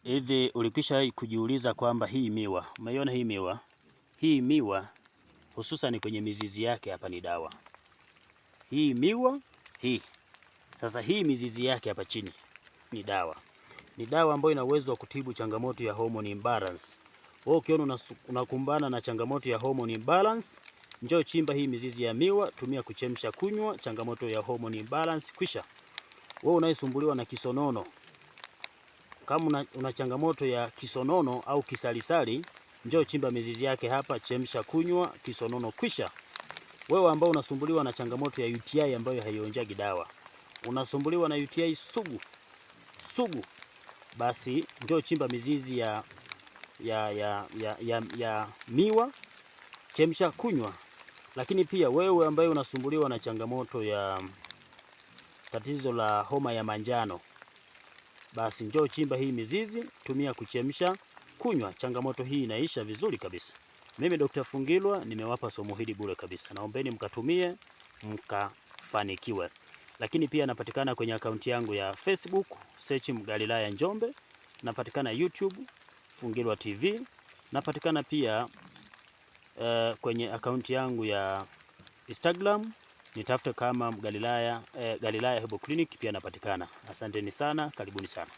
Hivi ulikwisha kujiuliza kwamba hii miwa, umeiona hii miwa? Hii miwa hususan kwenye mizizi yake hapa ni dawa. Hii miwa hii. Sasa hii mizizi yake hapa chini ni dawa. Ni dawa ambayo ina uwezo wa kutibu changamoto ya hormone imbalance. Wewe ukiona unakumbana na changamoto ya hormone imbalance, njoo chimba hii mizizi ya miwa, tumia kuchemsha kunywa, changamoto ya hormone imbalance kwisha. Wewe unayesumbuliwa na kisonono, kama una changamoto ya kisonono au kisalisali, njoo chimba mizizi yake hapa, chemsha kunywa, kisonono kwisha. Wewe ambao unasumbuliwa na changamoto ya UTI ambayo haionjagi dawa, unasumbuliwa na UTI sugu, basi njoo chimba mizizi ya miwa, chemsha kunywa. Lakini pia wewe ambaye unasumbuliwa na changamoto ya tatizo la homa ya manjano, basi njoo chimba hii mizizi, tumia kuchemsha kunywa. Changamoto hii inaisha vizuri kabisa. Mimi Dr. Fungilwa nimewapa somo hili bure kabisa. Naombeni mkatumie mkafanikiwe. Lakini pia napatikana kwenye akaunti yangu ya Facebook, search Galilaya Njombe. Napatikana YouTube, Fungilwa TV. Napatikana pia kwenye akaunti yangu ya Instagram, nitafute kama Galilaya Herbal Clinic pia napatikana. Asanteni sana, karibuni sana.